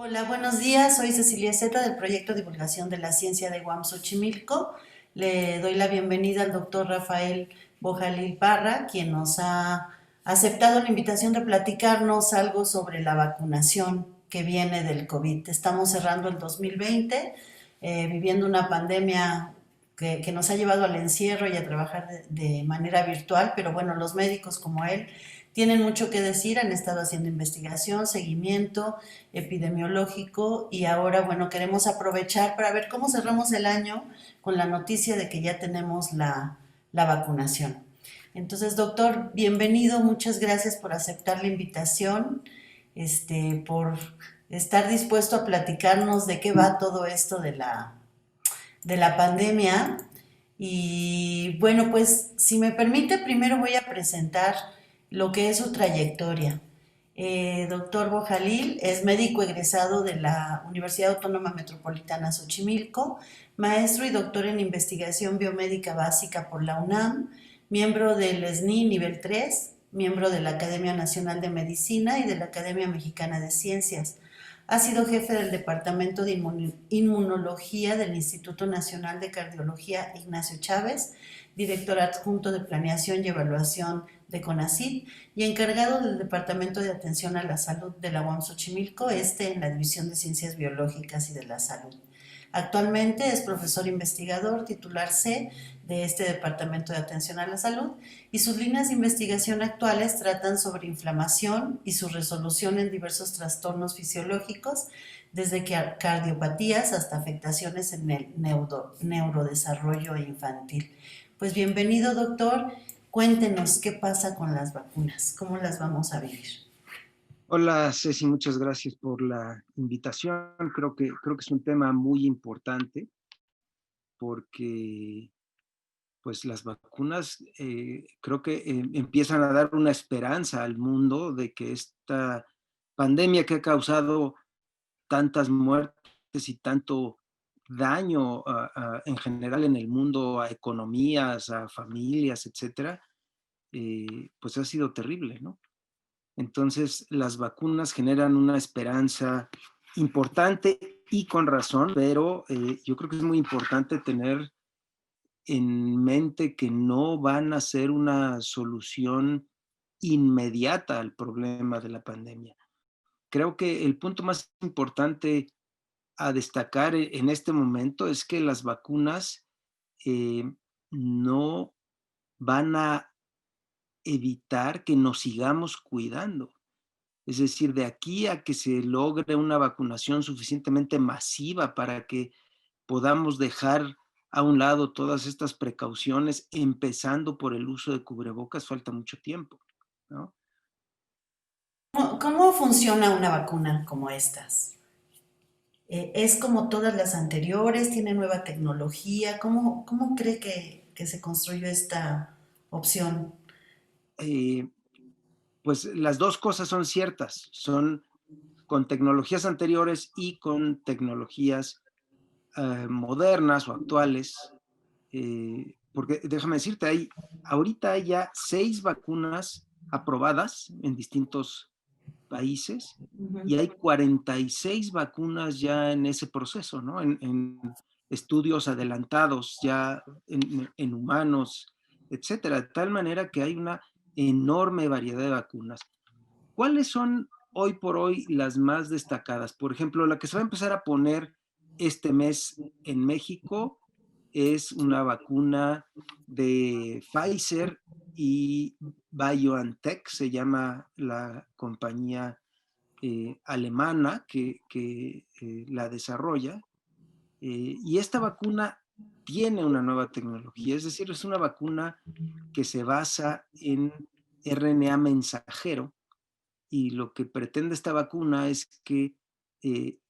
Hola, buenos días. Soy Cecilia Zeta del proyecto Divulgación de la Ciencia de UAM Xochimilco. Le doy la bienvenida al doctor Rafael Bojalil Parra, quien nos ha aceptado la invitación de platicarnos algo sobre la vacunación que viene del COVID. Estamos cerrando el 2020, viviendo una pandemia que nos ha llevado al encierro y a trabajar de manera virtual, pero bueno, los médicos como él tienen mucho que decir, han estado haciendo investigación, seguimiento epidemiológico y ahora, bueno, queremos aprovechar para ver cómo cerramos el año con la noticia de que ya tenemos la vacunación. Entonces, doctor, bienvenido, muchas gracias por aceptar la invitación, por estar dispuesto a platicarnos de qué va todo esto de la pandemia. Y bueno, pues si me permite, primero voy a presentar lo que es su trayectoria. Doctor Bojalil es médico egresado de la Universidad Autónoma Metropolitana Xochimilco, maestro y doctor en investigación biomédica básica por la UNAM, miembro del SNI nivel 3, miembro de la Academia Nacional de Medicina y de la Academia Mexicana de Ciencias. Ha sido jefe del Departamento de Inmunología del Instituto Nacional de Cardiología Ignacio Chávez, director adjunto de Planeación y Evaluación de CONACYT y encargado del Departamento de Atención a la Salud de la UAM Xochimilco, en la División de Ciencias Biológicas y de la Salud. Actualmente es profesor investigador titular C de este Departamento de Atención a la Salud y sus líneas de investigación actuales tratan sobre inflamación y su resolución en diversos trastornos fisiológicos, desde cardiopatías hasta afectaciones en el neurodesarrollo infantil. Pues bienvenido, doctor. Cuéntenos qué pasa con las vacunas, cómo las vamos a vivir. Hola Ceci, muchas gracias por la invitación. Creo que es un tema muy importante porque pues las vacunas creo que empiezan a dar una esperanza al mundo de que esta pandemia que ha causado tantas muertes y tanto daño en general en el mundo, a economías, a familias, etcétera, pues ha sido terrible, ¿no? Entonces, las vacunas generan una esperanza importante y con razón, pero yo creo que es muy importante tener en mente que no van a ser una solución inmediata al problema de la pandemia. Creo que el punto más importante a destacar en este momento es que las vacunas eh, no van a evitar que nos sigamos cuidando. Es decir, de aquí a que se logre una vacunación suficientemente masiva para que podamos dejar a un lado todas estas precauciones, empezando por el uso de cubrebocas, falta mucho tiempo, ¿no? ¿Cómo funciona una vacuna como estas? ¿Es como todas las anteriores? ¿Tiene nueva tecnología? ¿Cómo cree que se construyó esta opción? Eh, pues las dos cosas son ciertas, son con tecnologías anteriores y con tecnologías modernas o actuales, porque déjame decirte, ahorita hay ya 6 vacunas aprobadas en distintos países Ujú. y hay 46 vacunas ya en ese proceso, ¿no? En estudios adelantados ya en humanos, etcétera, de tal manera que hay una enorme variedad de vacunas. ¿Cuáles son hoy por hoy las más destacadas? Por ejemplo, la que se va a empezar a poner este mes en México es una vacuna de Pfizer y BioNTech, se llama la compañía alemana que la desarrolla. Y esta vacuna tiene una nueva tecnología, es decir, es una vacuna que se basa en RNA mensajero, y lo que pretende esta vacuna es que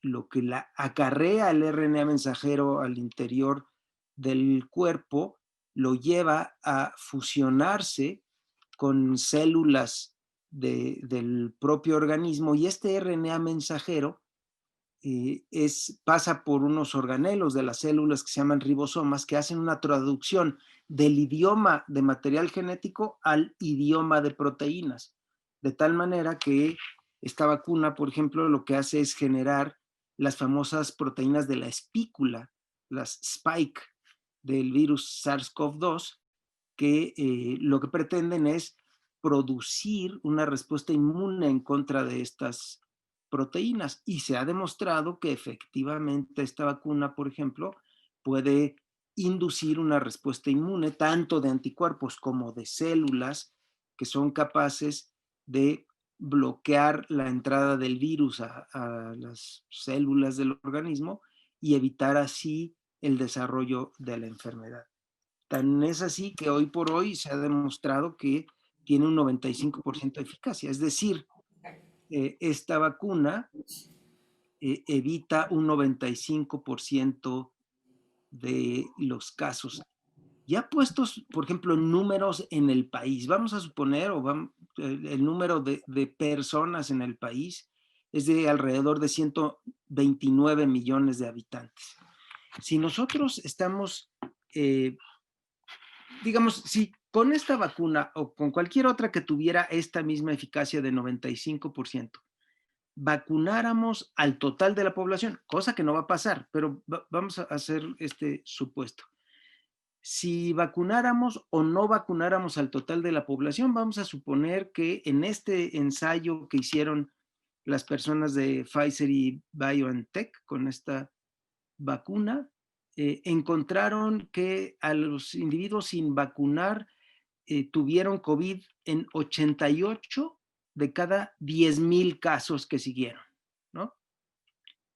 lo que la acarrea el RNA mensajero al interior del cuerpo lo lleva a fusionarse con células del propio organismo, y este RNA mensajero pasa por unos organelos de las células que se llaman ribosomas, que hacen una traducción del idioma de material genético al idioma de proteínas, de tal manera que esta vacuna, por ejemplo, lo que hace es generar las famosas proteínas de la espícula, las spike del virus SARS-CoV-2, que lo que pretenden es producir una respuesta inmune en contra de estas proteínas. Y se ha demostrado que efectivamente esta vacuna, por ejemplo, puede inducir una respuesta inmune tanto de anticuerpos como de células que son capaces de bloquear la entrada del virus a las células del organismo y evitar así el desarrollo de la enfermedad. Tan es así que hoy por hoy se ha demostrado que tiene un 95% de eficacia. Es decir, esta vacuna evita un 95% de los casos. Ya puestos, por ejemplo, números en el país, vamos a suponer, el número de personas en el país es de alrededor de 129 millones de habitantes. Si nosotros estamos, digamos, si con esta vacuna o con cualquier otra que tuviera esta misma eficacia de 95%, vacunáramos al total de la población, cosa que no va a pasar, pero vamos a hacer este supuesto. Si vacunáramos o no vacunáramos al total de la población, vamos a suponer que en este ensayo que hicieron las personas de Pfizer y BioNTech con esta vacuna, encontraron que a los individuos sin vacunar tuvieron COVID en 88 de cada 10,000 casos que siguieron, ¿no?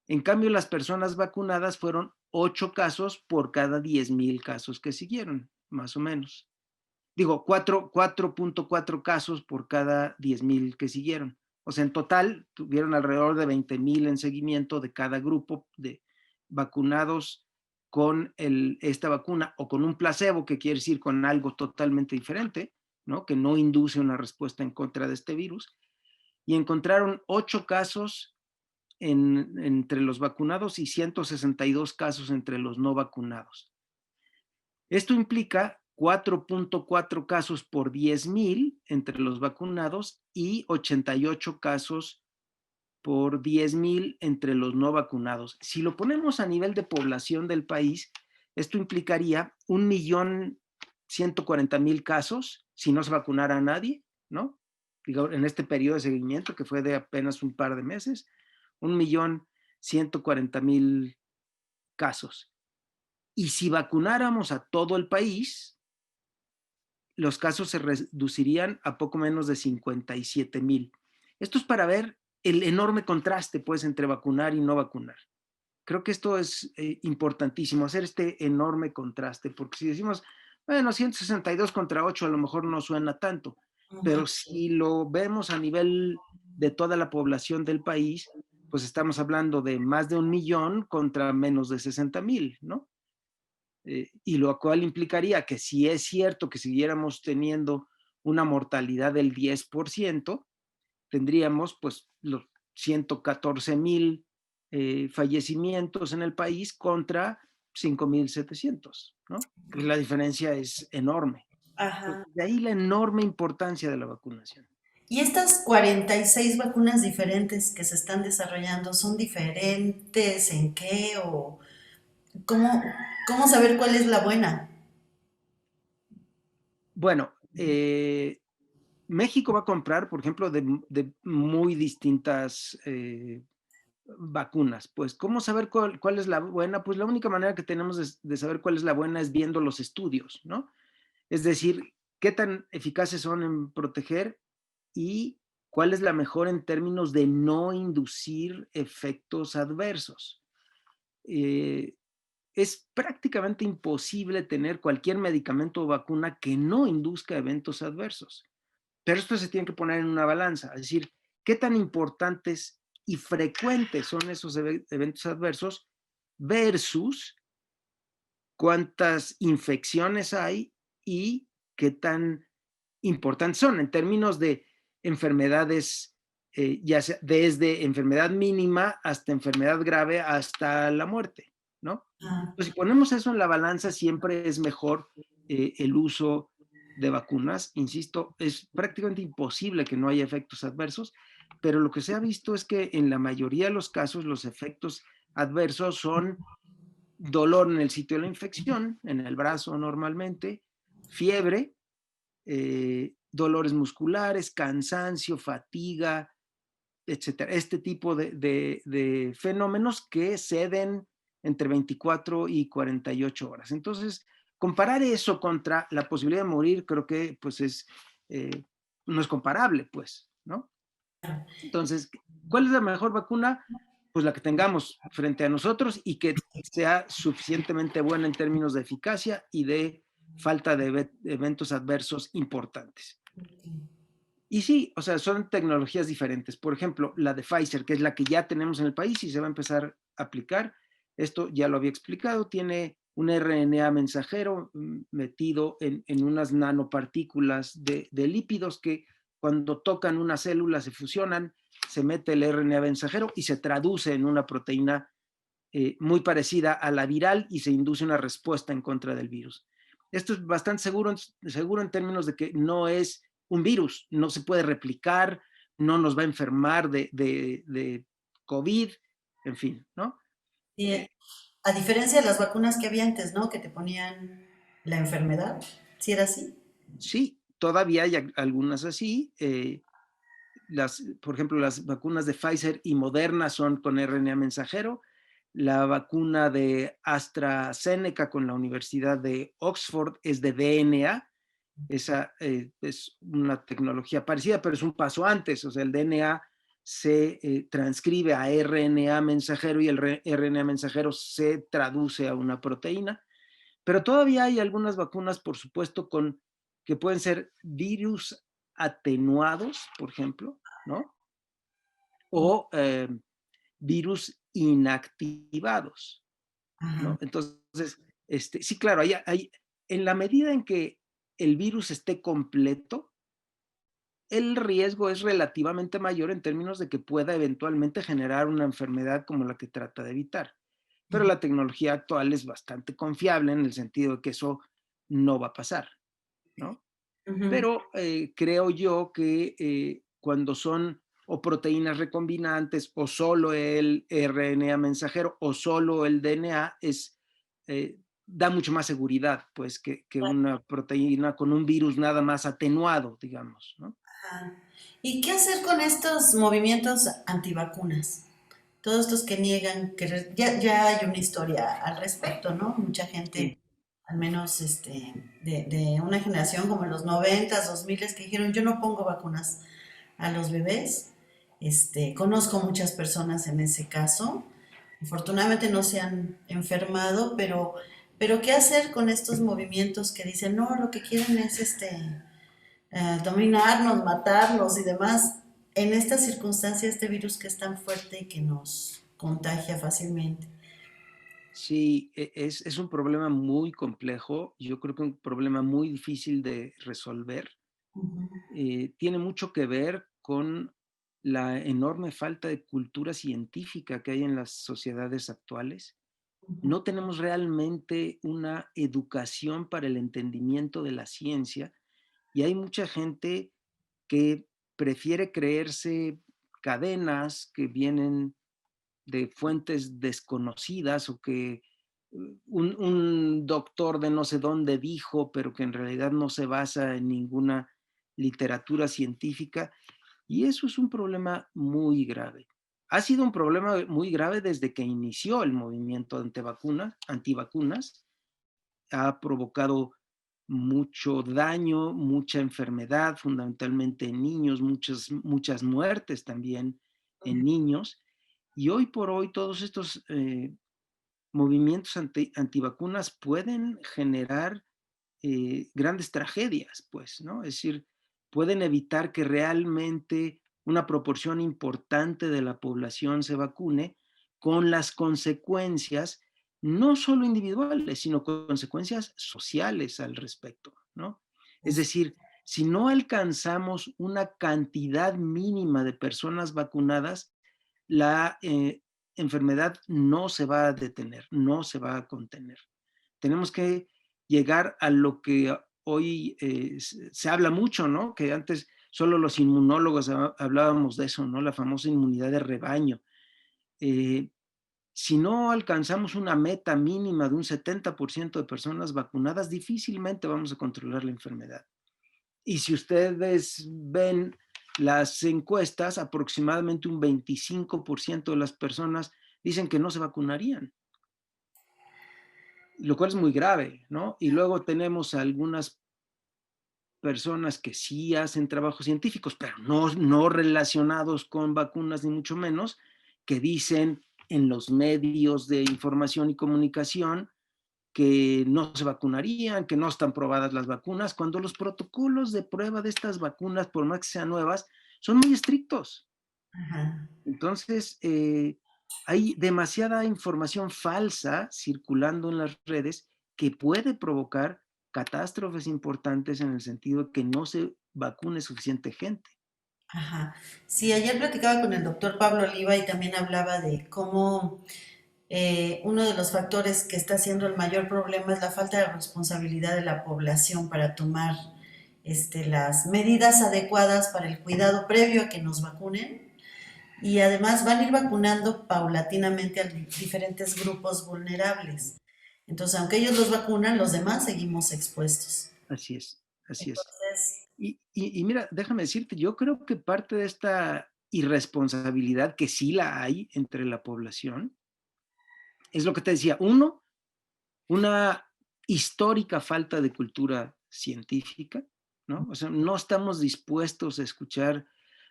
En cambio, las personas vacunadas fueron 8 casos por cada 10,000 casos que siguieron, más o menos. Digo, 4.4 casos por cada 10,000 que siguieron. O sea, en total tuvieron alrededor de 20,000 en seguimiento de cada grupo de vacunados con esta vacuna o con un placebo, que quiere decir con algo totalmente diferente, ¿no? Que no induce una respuesta en contra de este virus. Y encontraron 8 casos entre los vacunados y 162 casos entre los no vacunados. Esto implica 4.4 casos por 10,000 entre los vacunados y 88 casos por 10,000 entre los no vacunados. Si lo ponemos a nivel de población del país, esto implicaría 1,140,000 casos si no se vacunara a nadie, ¿no? Digo, en este periodo de seguimiento que fue de apenas un par de meses, 1,140,000 casos. Y si vacunáramos a todo el país, los casos se reducirían a poco menos de 57,000. Esto es para ver el enorme contraste, pues, entre vacunar y no vacunar. Creo que esto es importantísimo, hacer este enorme contraste, porque si decimos, bueno, 162 contra 8 a lo mejor no suena tanto, pero si lo vemos a nivel de toda la población del país, pues estamos hablando de más de 1,000,000 contra menos de 60,000, ¿no? Y lo cual implicaría que si es cierto que siguiéramos teniendo una mortalidad del 10%, tendríamos pues los 114,000 fallecimientos en el país contra 5,700, ¿no? Y la diferencia es enorme. Ajá. De ahí la enorme importancia de la vacunación. ¿Y estas 46 vacunas diferentes que se están desarrollando son diferentes en qué o cómo, cómo saber cuál es la buena? Bueno, México va a comprar, por ejemplo, de muy distintas vacunas. Pues, ¿cómo saber cuál es la buena? Pues la única manera que tenemos de saber cuál es la buena es viendo los estudios, ¿no? Es decir, qué tan eficaces son en proteger y cuál es la mejor en términos de no inducir efectos adversos. Es prácticamente imposible tener cualquier medicamento o vacuna que no induzca eventos adversos. Pero esto se tiene que poner en una balanza, es decir, qué tan importantes y frecuentes son esos eventos adversos versus cuántas infecciones hay y qué tan importantes son en términos de enfermedades, ya sea desde enfermedad mínima hasta enfermedad grave hasta la muerte, ¿no? Ah, Pues si ponemos eso en la balanza, siempre es mejor el uso de vacunas. Insisto, es prácticamente imposible que no haya efectos adversos, pero lo que se ha visto es que en la mayoría de los casos los efectos adversos son dolor en el sitio de la infección, en el brazo normalmente, fiebre, dolores musculares, cansancio, fatiga, etcétera. Este tipo de fenómenos que ceden entre 24 y 48 horas. Entonces, comparar eso contra la posibilidad de morir, creo que pues no es comparable, pues, ¿no? Entonces, ¿cuál es la mejor vacuna? Pues la que tengamos frente a nosotros y que sea suficientemente buena en términos de eficacia y de falta de eventos adversos importantes. Y sí, o sea, son tecnologías diferentes. Por ejemplo, la de Pfizer, que es la que ya tenemos en el país y se va a empezar a aplicar. Esto ya lo había explicado, tiene un RNA mensajero metido en unas nanopartículas de lípidos que cuando tocan una célula se fusionan, se mete el RNA mensajero y se traduce en una proteína muy parecida a la viral y se induce una respuesta en contra del virus. Esto es bastante seguro en términos de que no es un virus, no se puede replicar, no nos va a enfermar de COVID, en fin, ¿no? Y a diferencia de las vacunas que había antes, ¿no? Que te ponían la enfermedad, ¿sí era así? Sí, todavía hay algunas así. Por ejemplo, las vacunas de Pfizer y Moderna son con RNA mensajero. La vacuna de AstraZeneca con la Universidad de Oxford es de DNA. Esa es una tecnología parecida, pero es un paso antes. O sea, el DNA se transcribe a RNA mensajero y el RNA mensajero se traduce a una proteína. Pero todavía hay algunas vacunas, por supuesto, que pueden ser virus atenuados, por ejemplo, ¿no? O virus inactivados, Ajá. ¿no? Entonces, sí, claro, en la medida en que el virus esté completo, el riesgo es relativamente mayor en términos de que pueda eventualmente generar una enfermedad como la que trata de evitar. Pero la tecnología actual es bastante confiable en el sentido de que eso no va a pasar, ¿no? Ujú. Pero creo yo que cuando son o proteínas recombinantes o solo el RNA mensajero o solo el DNA da mucho más seguridad pues que una proteína con un virus nada más atenuado, digamos, ¿no? Ajá. ¿Y qué hacer con estos movimientos antivacunas? Todos estos que niegan, ya hay una historia al respecto, ¿no? Mucha gente, Sí. al menos de una generación como en los noventas, dos miles, que dijeron, yo no pongo vacunas a los bebés. Conozco muchas personas en ese caso. Afortunadamente no se han enfermado, pero ¿qué hacer con estos movimientos que dicen, no, lo que quieren es dominarnos, matarnos y demás? En estas circunstancias, este virus que es tan fuerte y que nos contagia fácilmente. Sí, es un problema muy complejo, yo creo que un problema muy difícil de resolver. Ujú, Tiene mucho que ver con la enorme falta de cultura científica que hay en las sociedades actuales. ujú, No tenemos realmente una educación para el entendimiento de la ciencia y hay mucha gente que prefiere creerse cadenas que vienen de fuentes desconocidas o que un doctor de no sé dónde dijo, pero que en realidad no se basa en ninguna literatura científica. Y eso es un problema muy grave. Ha sido un problema muy grave desde que inició el movimiento antivacunas. Ha provocado mucho daño, mucha enfermedad, fundamentalmente en niños, muchas muertes también en niños. Y hoy por hoy todos estos movimientos antivacunas pueden generar grandes tragedias, pues, ¿no? Es decir, pueden evitar que realmente una proporción importante de la población se vacune con las consecuencias, no solo individuales, sino consecuencias sociales al respecto, ¿no? Es decir, si no alcanzamos una cantidad mínima de personas vacunadas, la enfermedad no se va a detener, no se va a contener. Tenemos que llegar a lo que hoy se habla mucho, ¿no? Que antes solo los inmunólogos hablábamos de eso, ¿no? La famosa inmunidad de rebaño. Eh, si no alcanzamos una meta mínima de un 70% de personas vacunadas, difícilmente vamos a controlar la enfermedad. Y si ustedes ven las encuestas, aproximadamente un 25% de las personas dicen que no se vacunarían, lo cual es muy grave, ¿no? Y luego tenemos algunas personas que sí hacen trabajos científicos, pero no relacionados con vacunas, ni mucho menos, que dicen en los medios de información y comunicación que no se vacunarían, que no están probadas las vacunas, cuando los protocolos de prueba de estas vacunas, por más que sean nuevas, son muy estrictos. Ajá. Entonces, hay demasiada información falsa circulando en las redes que puede provocar catástrofes importantes en el sentido de que no se vacune suficiente gente. Ajá. Sí, ayer platicaba con el doctor Pablo Oliva y también hablaba de cómo uno de los factores que está siendo el mayor problema es la falta de responsabilidad de la población para tomar las medidas adecuadas para el cuidado previo a que nos vacunen y además van a ir vacunando paulatinamente a diferentes grupos vulnerables. Entonces, aunque ellos los vacunan, los demás seguimos expuestos. Así es, así es. Entonces, Y mira, déjame decirte, yo creo que parte de esta irresponsabilidad, que sí la hay entre la población, es lo que te decía. Uno, una histórica falta de cultura científica, ¿no? O sea, no estamos dispuestos a escuchar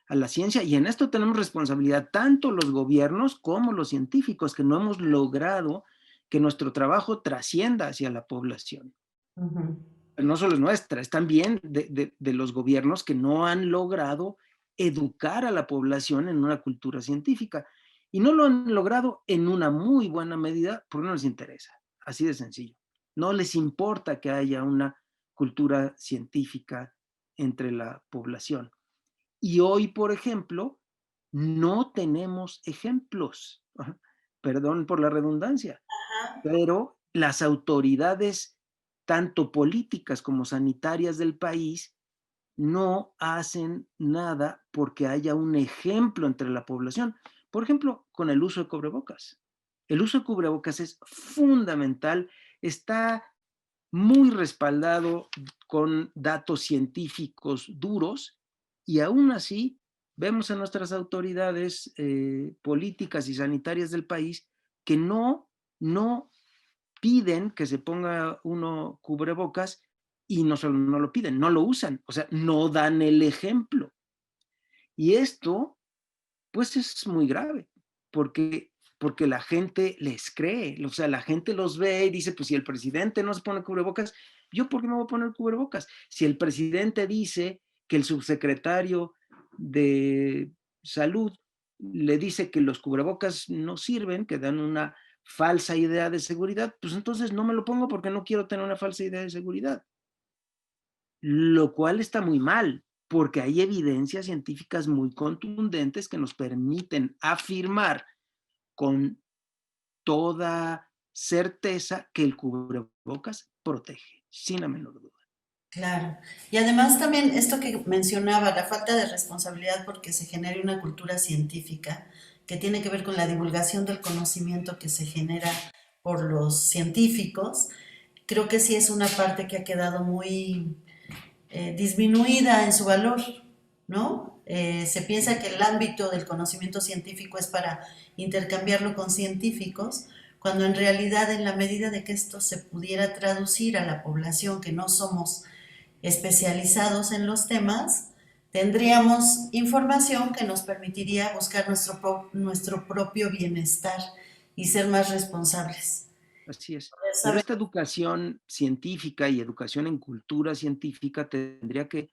a la ciencia y en esto tenemos responsabilidad tanto los gobiernos como los científicos, que no hemos logrado que nuestro trabajo trascienda hacia la población. ujú. No solo es nuestra, es también de los gobiernos que no han logrado educar a la población en una cultura científica. Y no lo han logrado en una muy buena medida porque no les interesa. Así de sencillo. No les importa que haya una cultura científica entre la población. Y hoy, por ejemplo, no tenemos ejemplos. Perdón por la redundancia, pero las autoridades, tanto políticas como sanitarias del país, no hacen nada porque haya un ejemplo entre la población. Por ejemplo, con el uso de cubrebocas. El uso de cubrebocas es fundamental, está muy respaldado con datos científicos duros y aún así vemos a nuestras autoridades políticas y sanitarias del país que no piden que se ponga uno cubrebocas y no solo no lo piden, no lo usan, o sea, no dan el ejemplo. Y esto, pues es muy grave, porque la gente les cree, o sea, la gente los ve y dice, pues si el presidente no se pone cubrebocas, ¿yo por qué me voy a poner cubrebocas? Si el presidente dice que el subsecretario de salud le dice que los cubrebocas no sirven, que dan una falsa idea de seguridad, pues entonces no me lo pongo porque no quiero tener una falsa idea de seguridad. Lo cual está muy mal, porque hay evidencias científicas muy contundentes que nos permiten afirmar con toda certeza que el cubrebocas protege, sin la menor duda. Claro. Y además también esto que mencionaba, la falta de responsabilidad porque se genere una cultura científica que tiene que ver con la divulgación del conocimiento que se genera por los científicos, creo que sí es una parte que ha quedado muy disminuida en su valor, ¿no? Se piensa que el ámbito del conocimiento científico es para intercambiarlo con científicos, cuando en realidad en la medida de que esto se pudiera traducir a la población que no somos especializados en los temas, tendríamos información que nos permitiría buscar nuestro propio bienestar y ser más responsables. Así es. Pero Saber esta educación científica y educación en cultura científica tendría que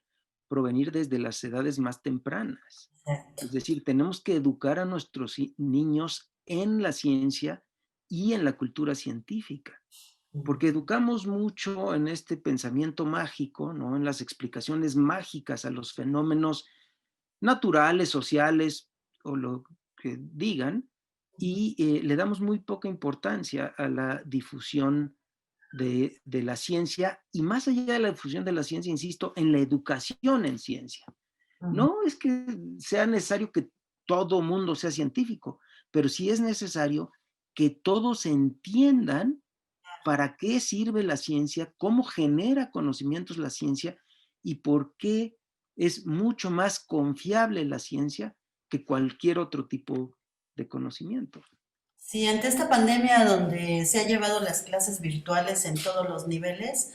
provenir desde las edades más tempranas. exacto. Es decir, tenemos que educar a nuestros niños en la ciencia y en la cultura científica, porque educamos mucho en este pensamiento mágico, ¿no? En las explicaciones mágicas a los fenómenos naturales, sociales o lo que digan, y le damos muy poca importancia a la difusión la ciencia y más allá de la difusión de la ciencia, insisto, en la educación en ciencia. Ujú. No es que sea necesario que todo mundo sea científico, pero sí es necesario que todos entiendan para qué sirve la ciencia, cómo genera conocimientos la ciencia y por qué es mucho más confiable la ciencia que cualquier otro tipo de conocimiento. Sí, ante esta pandemia donde se ha llevado las clases virtuales en todos los niveles,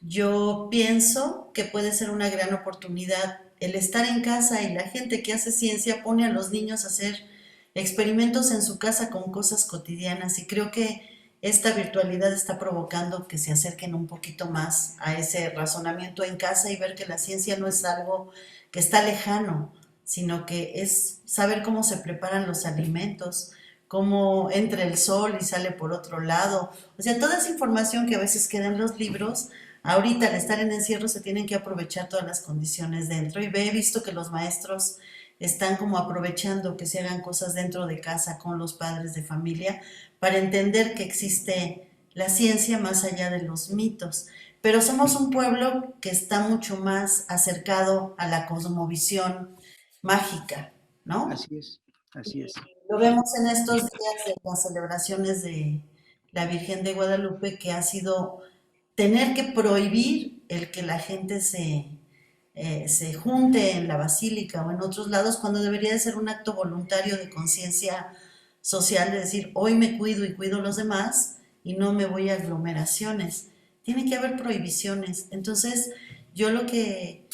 yo pienso que puede ser una gran oportunidad el estar en casa y la gente que hace ciencia pone a los niños a hacer experimentos en su casa con cosas cotidianas y creo que esta virtualidad está provocando que se acerquen un poquito más a ese razonamiento en casa y ver que la ciencia no es algo que está lejano, sino que es saber cómo se preparan los alimentos, cómo entra el sol y sale por otro lado. O sea, toda esa información que a veces queda en los libros, ahorita al estar en encierro se tienen que aprovechar todas las condiciones dentro y he visto que los maestros están como aprovechando que se hagan cosas dentro de casa con los padres de familia para entender que existe la ciencia más allá de los mitos. Pero somos un pueblo que está mucho más acercado a la cosmovisión mágica, ¿no? Así es, así es. Lo vemos en estos días de las celebraciones de la Virgen de Guadalupe, que ha sido tener que prohibir el que la gente se junte en la basílica o en otros lados, cuando debería de ser un acto voluntario de conciencia social, de decir, hoy me cuido y cuido a los demás y no me voy a aglomeraciones. Tiene que haber prohibiciones. Entonces, yo lo que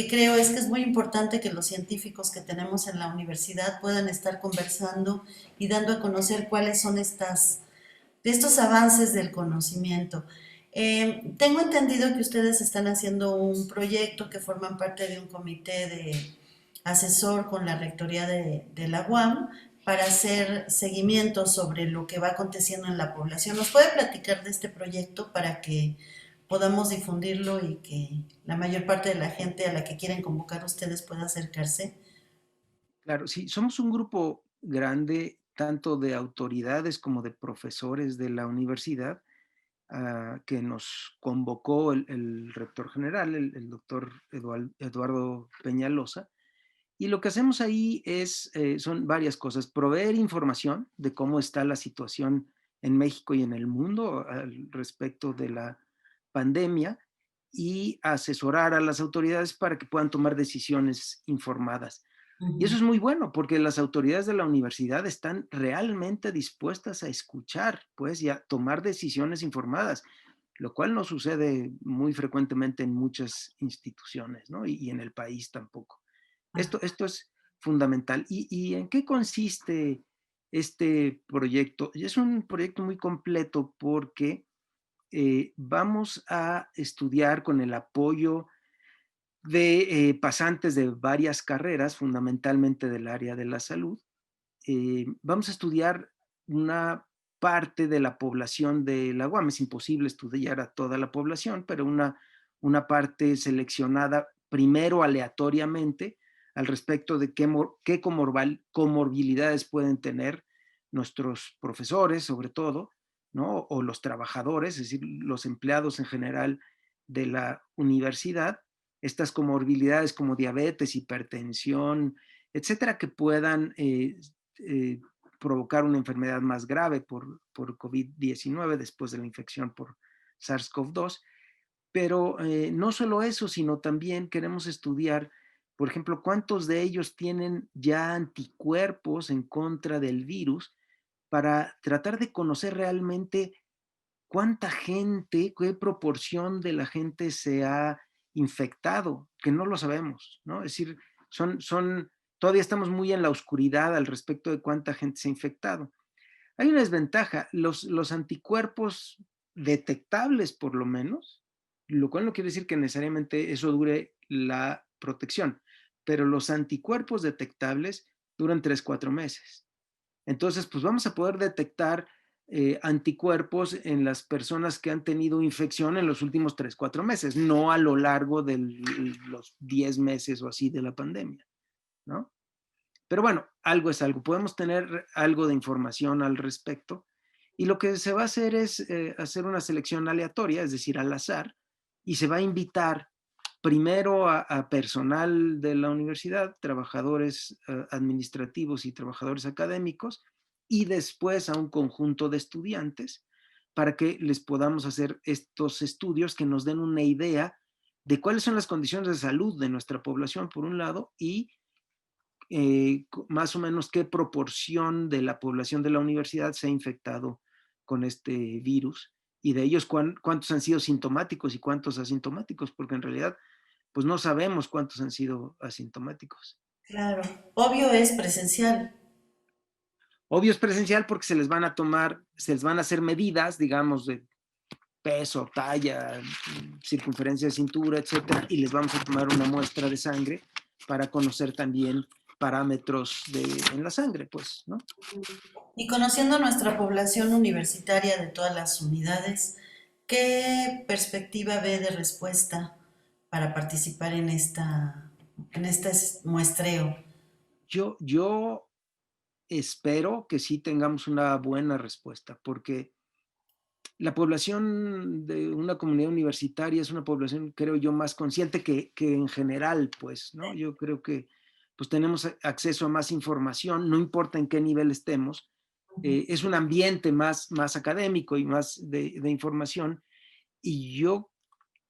creo es que es muy importante que los científicos que tenemos en la universidad puedan estar conversando y dando a conocer cuáles son estos avances del conocimiento. Tengo entendido que ustedes están haciendo un proyecto que forman parte de un comité de asesor con la rectoría de la UAM para hacer seguimiento sobre lo que va aconteciendo en la población. ¿Nos puede platicar de este proyecto para que podamos difundirlo y que la mayor parte de la gente a la que quieren convocar ustedes pueda acercarse? Claro, sí, somos un grupo grande, tanto de autoridades como de profesores de la universidad, que nos convocó el rector general, el doctor Eduardo Peñalosa. Y lo que hacemos ahí son varias cosas. Proveer información de cómo está la situación en México y en el mundo al respecto de la pandemia y asesorar a las autoridades para que puedan tomar decisiones informadas. Y eso Ujú. es muy bueno porque las autoridades de la universidad están realmente dispuestas a escuchar, pues, y a tomar decisiones informadas, lo cual no sucede muy frecuentemente en muchas instituciones, ¿no? Y en el país tampoco. Esto es fundamental. ¿Y en qué consiste este proyecto? Y es un proyecto muy completo porque vamos a estudiar con el apoyo de pasantes de varias carreras, fundamentalmente del área de la salud. Vamos a estudiar una parte de la población de la UAM. Es imposible estudiar a toda la población, pero una parte seleccionada primero aleatoriamente al respecto de qué comorbilidades pueden tener nuestros profesores, sobre todo, ¿no? O los trabajadores, es decir, los empleados en general de la universidad, estas comorbilidades como diabetes, hipertensión, etcétera, que puedan eh, provocar una enfermedad más grave por COVID-19 después de la infección por SARS-CoV-2. Pero no solo eso, sino también queremos estudiar, por ejemplo, cuántos de ellos tienen ya anticuerpos en contra del virus para tratar de conocer realmente cuánta gente, qué proporción de la gente se ha infectado, que no lo sabemos, ¿no? Es decir, todavía estamos muy en la oscuridad al respecto de cuánta gente se ha infectado. Hay una desventaja, los anticuerpos detectables por lo menos, lo cual no quiere decir que necesariamente eso dure la protección, pero los anticuerpos detectables duran 3, 4 meses. Entonces, pues vamos a poder detectar anticuerpos en las personas que han tenido infección en los últimos 3, 4 meses, no a lo largo de los 10 meses o así de la pandemia, ¿no? Pero bueno, algo es algo. Podemos tener algo de información al respecto. Y lo que se va a hacer es hacer una selección aleatoria, es decir, al azar, y se va a invitar primero a personal de la universidad, trabajadores administrativos y trabajadores académicos, y después a un conjunto de estudiantes para que les podamos hacer estos estudios que nos den una idea de cuáles son las condiciones de salud de nuestra población, por un lado, y más o menos qué proporción de la población de la universidad se ha infectado con este virus, y de ellos cuántos han sido sintomáticos y cuántos asintomáticos, porque en realidad pues no sabemos cuántos han sido asintomáticos. Claro, obvio es presencial. Obvio es presencial porque se les van a hacer medidas, digamos, de peso, talla, circunferencia de cintura, etcétera, y les vamos a tomar una muestra de sangre para conocer también parámetros en la sangre, pues, ¿no? Y conociendo nuestra población universitaria de todas las unidades, ¿qué perspectiva ve de respuesta para participar en este muestreo? Yo espero que sí tengamos una buena respuesta, porque la población de una comunidad universitaria es una población, creo yo, más consciente que en general, pues, ¿no? Yo creo que pues tenemos acceso a más información, no importa en qué nivel estemos, es un ambiente más académico y más de información, y yo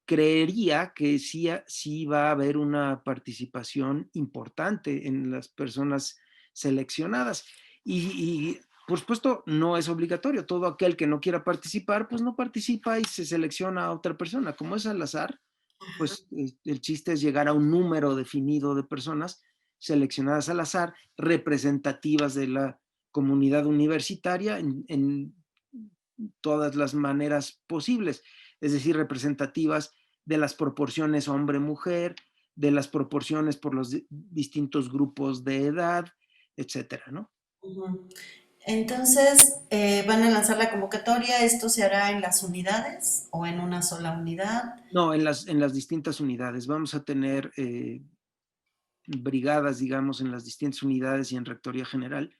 creería que sí va a haber una participación importante en las personas seleccionadas. Y, por supuesto, no es obligatorio. Todo aquel que no quiera participar, pues no participa y se selecciona a otra persona. Como es al azar, pues el chiste es llegar a un número definido de personas seleccionadas al azar, representativas de la comunidad universitaria en todas las maneras posibles, es decir, representativas de las proporciones hombre-mujer, de las proporciones por los distintos grupos de edad, etcétera, ¿no? Ujú. Entonces, van a lanzar la convocatoria. ¿Esto se hará en las unidades o en una sola unidad? No, en las distintas unidades. Vamos a tener brigadas, digamos, en las distintas unidades y en Rectoría General Ujú.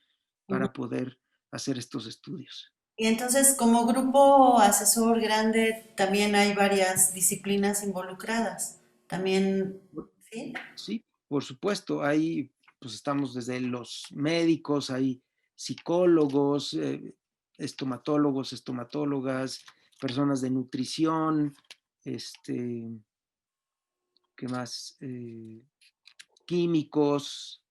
para poder hacer estos estudios. Y entonces, como grupo asesor grande, también hay varias disciplinas involucradas. También, ¿sí? Sí, por supuesto, ahí pues estamos desde los médicos, hay psicólogos, estomatólogos, estomatólogas, personas de nutrición, este, ¿qué más? Químicos,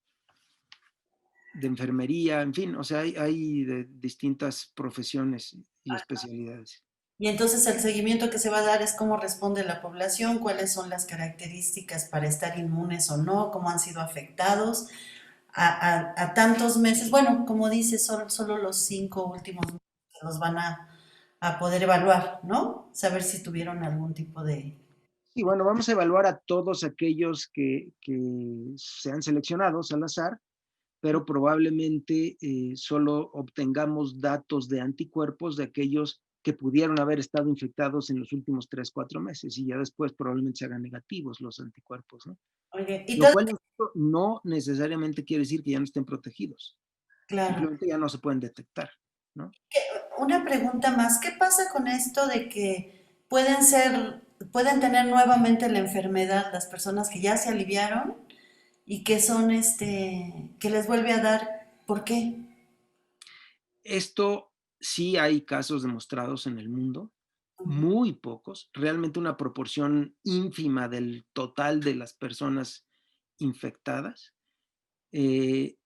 de enfermería, en fin, o sea, hay de distintas profesiones y especialidades. Y entonces el seguimiento que se va a dar es cómo responde la población, cuáles son las características para estar inmunes o no, cómo han sido afectados a tantos meses. Bueno, como dice, solo los 5 últimos meses los van a poder evaluar, ¿no? Saber si tuvieron algún tipo de... Y bueno, vamos a evaluar a todos aquellos que sean seleccionados al azar, pero probablemente solo obtengamos datos de anticuerpos de aquellos que pudieron haber estado infectados en los últimos 3, 4 meses, y ya después probablemente se hagan negativos los anticuerpos, ¿no? Oye, y Lo todo, cual no necesariamente quiere decir que ya no estén protegidos, claro. simplemente ya no se pueden detectar, ¿no? Una pregunta más, ¿qué pasa con esto de que pueden tener nuevamente la enfermedad las personas que ya se aliviaron y que son que les vuelve a dar? ¿Por qué? Esto sí hay casos demostrados en el mundo, muy pocos, realmente una proporción ínfima del total de las personas infectadas, eh,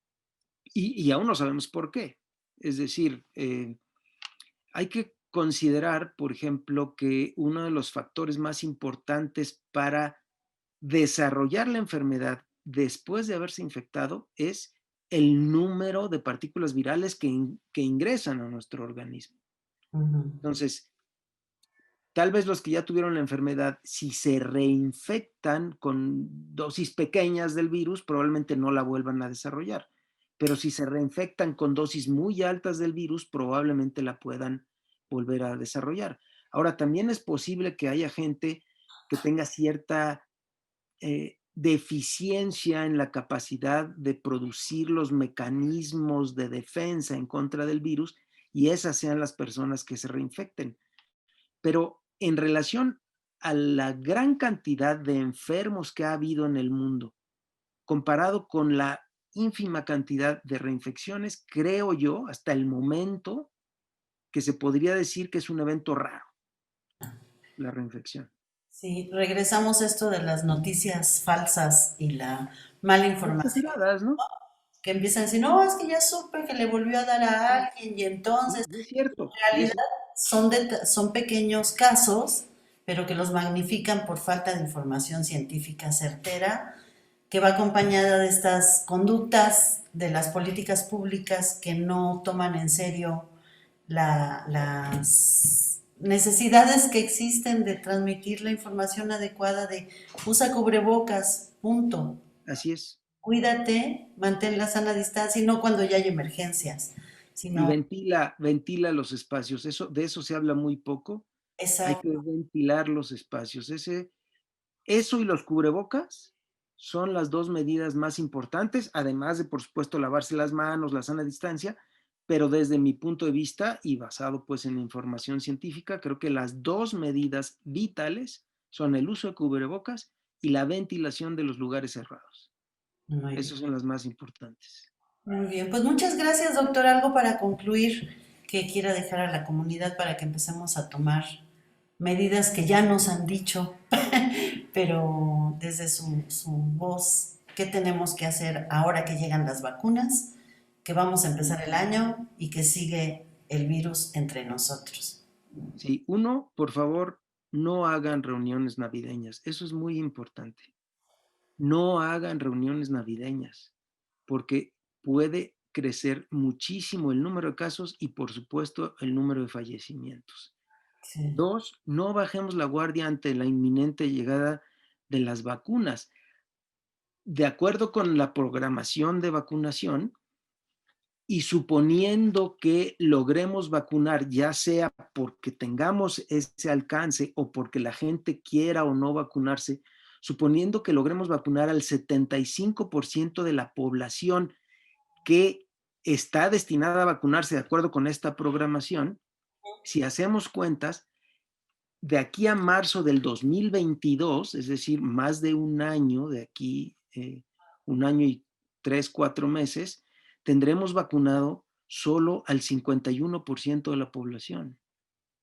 y aún no sabemos por qué. Es decir, hay que considerar, por ejemplo, que uno de los factores más importantes para desarrollar la enfermedad después de haberse infectado es el número de partículas virales que ingresan a nuestro organismo. Ujú. Entonces, tal vez los que ya tuvieron la enfermedad, si se reinfectan con dosis pequeñas del virus, probablemente no la vuelvan a desarrollar. Pero si se reinfectan con dosis muy altas del virus, probablemente la puedan volver a desarrollar. Ahora, también es posible que haya gente que tenga cierta deficiencia en la capacidad de producir los mecanismos de defensa en contra del virus, y esas sean las personas que se reinfecten. Pero en relación a la gran cantidad de enfermos que ha habido en el mundo, comparado con la ínfima cantidad de reinfecciones, creo yo, hasta el momento, que se podría decir que es un evento raro, la reinfección. Sí, regresamos a esto de las noticias falsas y la mala información, Exageradas, ¿no? que empiezan a decir, no, es que ya supe que le volvió a dar a alguien y entonces, Y es cierto. en realidad son pequeños casos, pero que los magnifican por falta de información científica certera, que va acompañada de estas conductas de las políticas públicas que no toman en serio las necesidades que existen de transmitir la información adecuada de usa cubrebocas, punto. Así es. Cuídate, mantén la sana distancia y no cuando ya hay emergencias, Y sino ventila los espacios. De eso se habla muy poco. Hay esa. que ventilar los espacios. Eso y los cubrebocas son las dos medidas más importantes, además de, por supuesto, lavarse las manos, la sana distancia, pero desde mi punto de vista y basado pues en información científica, creo que las dos medidas vitales son el uso de cubrebocas y la ventilación de los lugares cerrados. Muy bien. Esas son las más importantes. Muy bien, pues muchas gracias, doctor. Algo para concluir que quiera dejar a la comunidad para que empecemos a tomar medidas que ya nos han dicho, pero desde su voz, ¿qué tenemos que hacer ahora que llegan las vacunas? Que vamos a empezar el año y que sigue el virus entre nosotros. Sí, uno, por favor, no hagan reuniones navideñas. Eso es muy importante. No hagan reuniones navideñas, porque puede crecer muchísimo el número de casos y, por supuesto, el número de fallecimientos. Sí. Dos, no bajemos la guardia ante la inminente llegada de las vacunas. De acuerdo con la programación de vacunación y suponiendo que logremos vacunar, ya sea porque tengamos ese alcance o porque la gente quiera o no vacunarse, suponiendo que logremos vacunar al 75% de la población que está destinada a vacunarse de acuerdo con esta programación, si hacemos cuentas, de aquí a marzo del 2022, es decir, más de un año, de aquí un año y 3, 4 meses, tendremos vacunado solo al 51% de la población.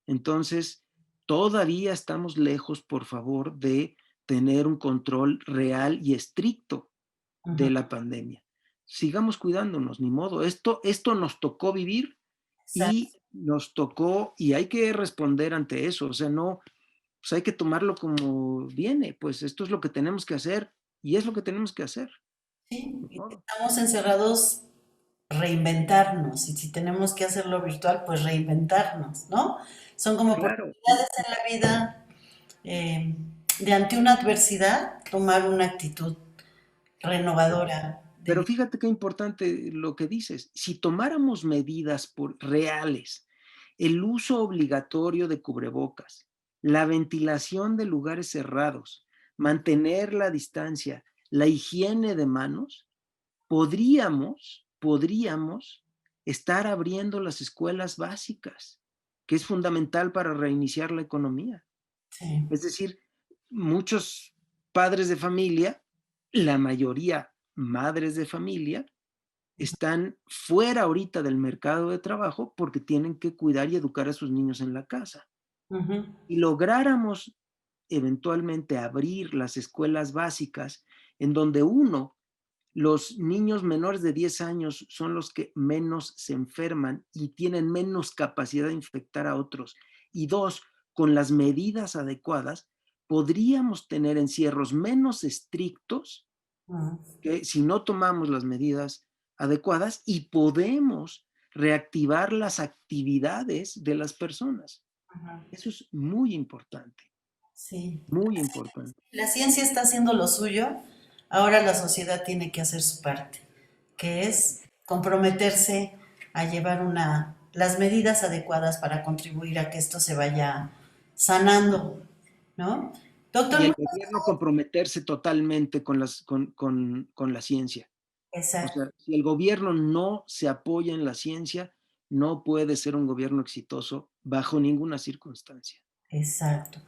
Entonces, todavía estamos lejos, por favor, de tener un control real y estricto Ujú. de la pandemia. Sigamos cuidándonos, ni modo. Esto nos tocó vivir y Exacto. nos tocó, y hay que responder ante eso. O sea, no, pues hay que tomarlo como viene. Pues esto es lo que tenemos que hacer y es lo que tenemos que hacer. Sí, Ni y si modo. estamos encerrados, reinventarnos. Y si tenemos que hacerlo virtual, pues reinventarnos, ¿no? Son como Claro, oportunidades en la vida eh, de ante una adversidad, tomar una actitud renovadora de pero vida. fíjate qué importante lo que dices. Si tomáramos medidas reales, el uso obligatorio de cubrebocas, la ventilación de lugares cerrados, mantener la distancia, la higiene de manos, podríamos estar abriendo las escuelas básicas, que es fundamental para reiniciar la economía. Sí. Es decir, muchos padres de familia, la mayoría madres de familia, están fuera ahorita del mercado de trabajo porque tienen que cuidar y educar a sus niños en la casa. Ujú. Y lográramos eventualmente abrir las escuelas básicas en donde los niños menores de 10 años son los que menos se enferman y tienen menos capacidad de infectar a otros. Y dos, con las medidas adecuadas, podríamos tener encierros menos estrictos Ujú. que si no tomamos las medidas adecuadas y podemos reactivar las actividades de las personas. Ujú. Eso es muy importante, Sí. muy importante. La ciencia está haciendo lo suyo, ahora la sociedad tiene que hacer su parte, que es comprometerse a llevar las medidas adecuadas para contribuir a que esto se vaya sanando, ¿no? Y Doctor, el gobierno comprometerse totalmente con la ciencia. O exacto, sea, si el gobierno no se apoya en la ciencia, no puede ser un gobierno exitoso bajo ninguna circunstancia. exacto.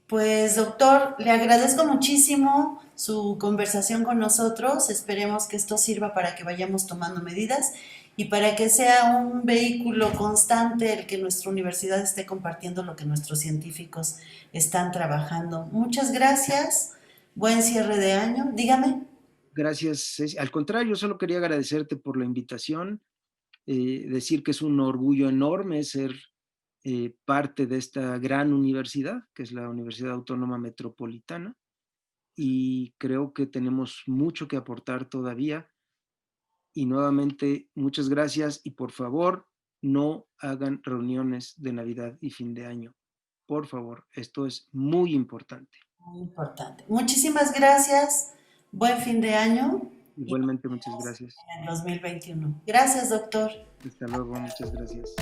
Pues doctor, le agradezco muchísimo su conversación con nosotros. Esperemos que esto sirva para que vayamos tomando medidas y para que sea un vehículo constante el que nuestra universidad esté compartiendo lo que nuestros científicos están trabajando. Muchas gracias. Buen cierre de año. Dígame. Gracias, Ceci. Al contrario, solo quería agradecerte por la invitación, decir que es un orgullo enorme ser parte de esta gran universidad, que es la Universidad Autónoma Metropolitana, y creo que tenemos mucho que aportar todavía. Y nuevamente, muchas gracias y por favor, no hagan reuniones de Navidad y fin de año. Por favor, esto es muy importante. Muy importante. Muchísimas gracias. Buen fin de año y nos Igualmente, muchas vemos gracias. en el 2021. Gracias, doctor. Hasta luego, muchas gracias.